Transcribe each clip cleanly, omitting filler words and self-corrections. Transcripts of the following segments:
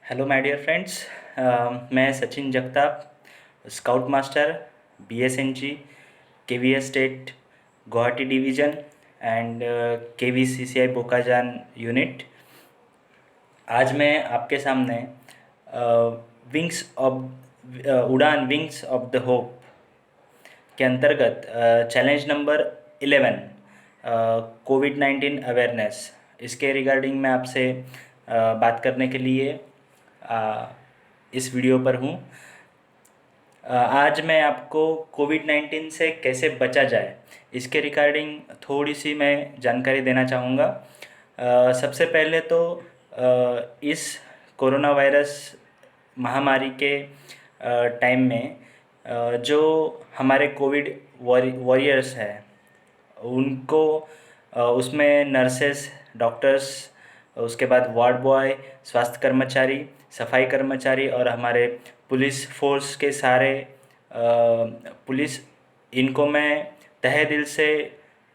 Hello my dear friends. मैं Sachin Jagtap, scout master, BSNG, KVS स्टेट, Guwahati division and KVCCI Bokajan unit. आज मैं आपके सामने wings of Udaan wings of the hope के अंतर्गत चैलेंज नंबर 11 कोविड-19 अवेयरनेस, इसके रिगार्डिंग मैं आपसे बात करने के लिए इस वीडियो पर हूँ। आज मैं आपको कोविड-19 से कैसे बचा जाए इसके रिगार्डिंग थोड़ी सी मैं जानकारी देना चाहूँगा। सबसे पहले तो इस कोरोना वायरस महामारी के टाइम में जो हमारे कोविड वॉरियर्स हैं उनको उसमें नर्सेस, डॉक्टर्स, उसके बाद वार्ड बॉय, स्वास्थ्य कर्मचारी, सफाई कर्मचारी और हमारे पुलिस फोर्स के सारे पुलिस, इनको मैं तहे दिल से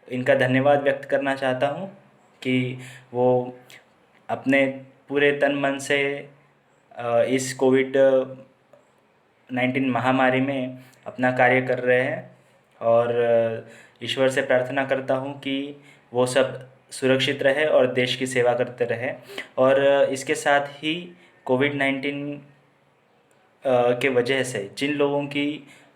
इनका धन्यवाद व्यक्त करना चाहता हूँ कि वो अपने पूरे तन मन से इस कोविड-19 महामारी में अपना कार्य कर रहे हैं। और ईश्वर से प्रार्थना करता हूँ कि वो सब सुरक्षित रहे और देश की सेवा करते रहे। और इसके साथ ही कोविड-19 के वजह से जिन लोगों की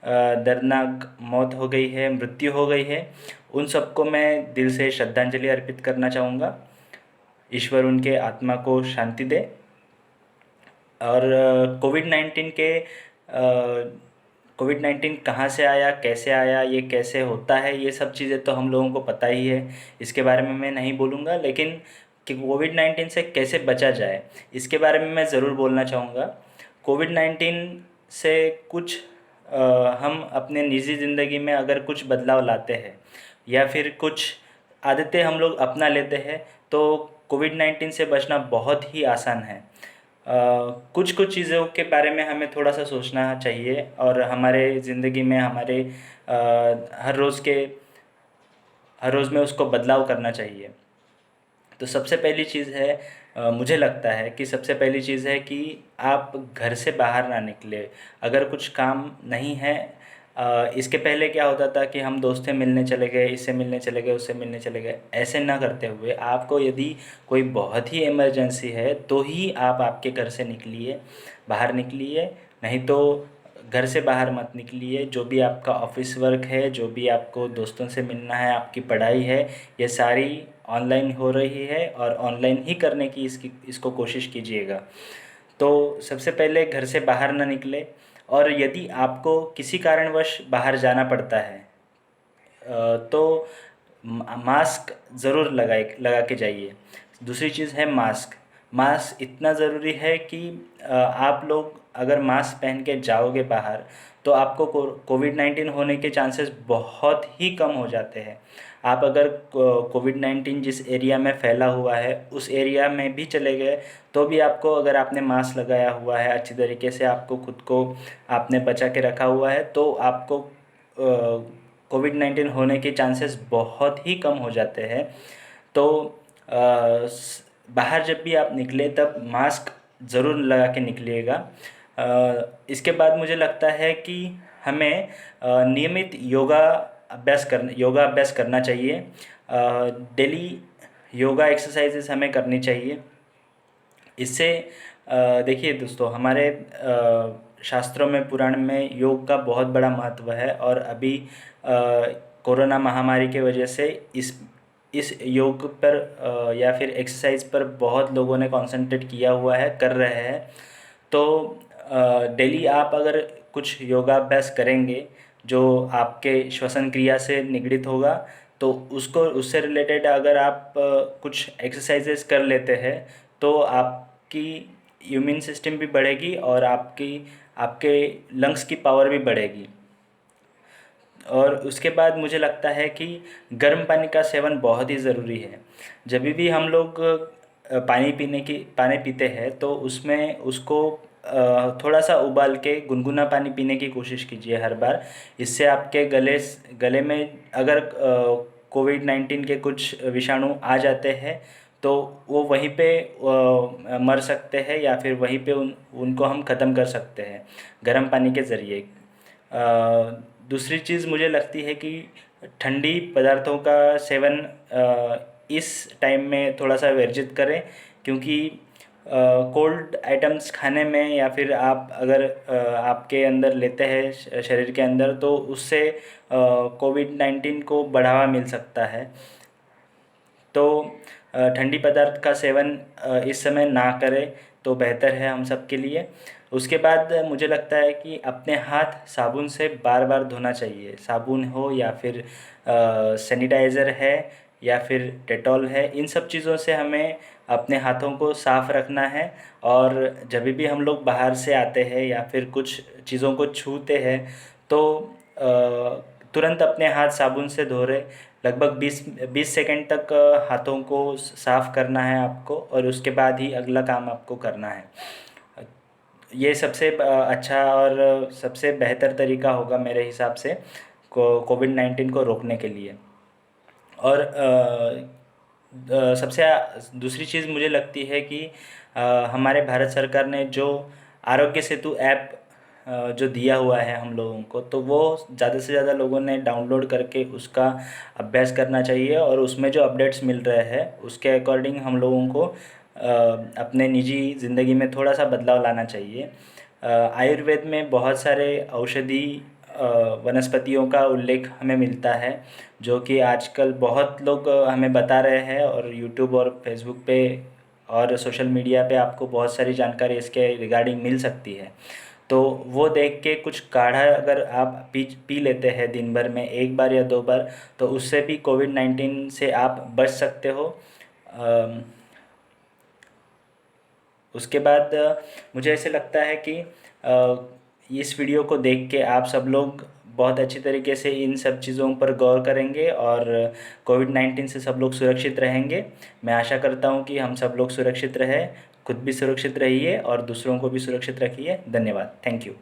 दर्दनाक मौत हो गई है, मृत्यु हो गई है, उन सबको मैं दिल से श्रद्धांजलि अर्पित करना चाहूँगा। ईश्वर उनके आत्मा को शांति दे। और कोविड-19 कहाँ से आया, कैसे आया, ये कैसे होता है, ये सब चीज़ें तो हम लोगों को पता ही है, इसके बारे में मैं नहीं बोलूँगा। लेकिन कि कोविड-19 से कैसे बचा जाए इसके बारे में मैं ज़रूर बोलना चाहूँगा। कोविड-19 से कुछ हम अपने निजी ज़िंदगी में अगर कुछ बदलाव लाते हैं या फिर कुछ आदतें हम लोग अपना लेते हैं तो कोविड-19 से बचना बहुत ही आसान है। कुछ कुछ चीज़ों के बारे में हमें थोड़ा सा सोचना चाहिए और हमारे ज़िंदगी में हमारे हर रोज़ में उसको बदलाव करना चाहिए। तो सबसे पहली चीज़ है, मुझे लगता है कि सबसे पहली चीज़ है कि आप घर से बाहर ना निकले। अगर कुछ काम नहीं है, इसके पहले क्या होता था कि हम दोस्त से मिलने चले गए, इससे मिलने चले गए, उससे मिलने चले गए, ऐसे ना करते हुए आपको यदि कोई बहुत ही इमरजेंसी है तो ही आप आपके घर से निकलिए, बाहर निकलिए, नहीं तो घर से बाहर मत निकलिए। जो भी आपका ऑफिस वर्क है, जो भी आपको दोस्तों से मिलना है, आपकी पढ़ाई है, ये सारी ऑनलाइन हो रही है और ऑनलाइन ही करने की इसको कोशिश कीजिएगा। तो सबसे पहले घर से बाहर ना निकले। और यदि आपको किसी कारणवश बाहर जाना पड़ता है तो मास्क ज़रूर लगा के जाइए। दूसरी चीज़ है मास्क। मास्क इतना ज़रूरी है कि आप लोग अगर मास्क पहन के जाओगे बाहर तो आपको कोविड-19 होने के चांसेस बहुत ही कम हो जाते हैं। आप अगर कोविड-19 जिस एरिया में फैला हुआ है उस एरिया में भी चले गए तो भी आपको, अगर आपने मास्क लगाया हुआ है, अच्छी तरीके से आपको खुद को आपने बचा के रखा हुआ है, तो आपको कोविड-19 होने के चांसेस बहुत ही कम हो जाते हैं। तो बाहर जब भी आप निकले तब मास्क ज़रूर लगा के निकलिएगा। इसके बाद मुझे लगता है कि हमें नियमित योगा अभ्यास करना चाहिए। डेली योगा एक्सरसाइजेस हमें करनी चाहिए। इससे देखिए दोस्तों, हमारे शास्त्रों में, पुराण में योग का बहुत बड़ा महत्व है और अभी कोरोना महामारी के वजह से इस योग पर या फिर एक्सरसाइज पर बहुत लोगों ने कंसंट्रेट किया हुआ है, कर रहे हैं। तो डेली आप अगर कुछ योगाभ्यास करेंगे जो आपके श्वसन क्रिया से निगडित होगा, तो उससे रिलेटेड अगर आप कुछ एक्सरसाइजेस कर लेते हैं तो आपकी इम्यून सिस्टम भी बढ़ेगी और आपके लंग्स की पावर भी बढ़ेगी। और उसके बाद मुझे लगता है कि गर्म पानी का सेवन बहुत ही ज़रूरी है। जब भी हम लोग पानी पीते हैं तो उसमें उसको थोड़ा सा उबाल के गुनगुना पानी पीने की कोशिश कीजिए हर बार। इससे आपके गले में अगर कोविड-19 के कुछ विषाणु आ जाते हैं तो वो वहीं पे मर सकते हैं या फिर वहीं पे उनको हम ख़त्म कर सकते हैं गर्म पानी के ज़रिए। दूसरी चीज़ मुझे लगती है कि ठंडी पदार्थों का सेवन इस टाइम में थोड़ा सा वर्जित करें, क्योंकि कोल्ड आइटम्स खाने में या फिर आप अगर आपके अंदर लेते हैं शरीर के अंदर, तो उससे कोविड-19 को बढ़ावा मिल सकता है। तो ठंडी पदार्थ का सेवन इस समय ना करें तो बेहतर है हम सब के लिए। उसके बाद मुझे लगता है कि अपने हाथ साबुन से बार बार धोना चाहिए। साबुन हो या फिर सैनिटाइज़र है या फिर डेटॉल है, इन सब चीज़ों से हमें अपने हाथों को साफ़ रखना है। और जब भी हम लोग बाहर से आते हैं या फिर कुछ चीज़ों को छूते हैं तो तुरंत अपने हाथ साबुन से धो रहे। लगभग 20 सेकंड तक हाथों को साफ़ करना है आपको, और उसके बाद ही अगला काम आपको करना है। ये सबसे अच्छा और सबसे बेहतर तरीका होगा मेरे हिसाब से कोविड-19 को रोकने के लिए। और सबसे दूसरी चीज़ मुझे लगती है कि हमारे भारत सरकार ने जो आरोग्य सेतु ऐप जो दिया हुआ है हम लोगों को, तो वो ज़्यादा से ज़्यादा लोगों ने डाउनलोड करके उसका अभ्यास करना चाहिए, और उसमें जो अपडेट्स मिल रहे हैं उसके अकॉर्डिंग हम लोगों को अपने निजी ज़िंदगी में थोड़ा सा बदलाव लाना चाहिए। आयुर्वेद में बहुत सारे औषधि वनस्पतियों का उल्लेख हमें मिलता है, जो कि आजकल बहुत लोग हमें बता रहे हैं, और यूट्यूब और फेसबुक पे और सोशल मीडिया पे आपको बहुत सारी जानकारी इसके रिगार्डिंग मिल सकती है। तो वो देख के कुछ काढ़ा अगर आप पी पी लेते हैं दिन भर में एक बार या दो बार, तो उससे भी कोविड-19 से आप बच सकते हो। अम, उसके बाद मुझे ऐसे लगता है कि इस वीडियो को देख के आप सब लोग बहुत अच्छी तरीके से इन सब चीज़ों पर गौर करेंगे और कोविड-19 से सब लोग सुरक्षित रहेंगे। मैं आशा करता हूँ कि हम सब लोग सुरक्षित रहें, खुद भी सुरक्षित रहिए और दूसरों को भी सुरक्षित रखिए। धन्यवाद। Thank you.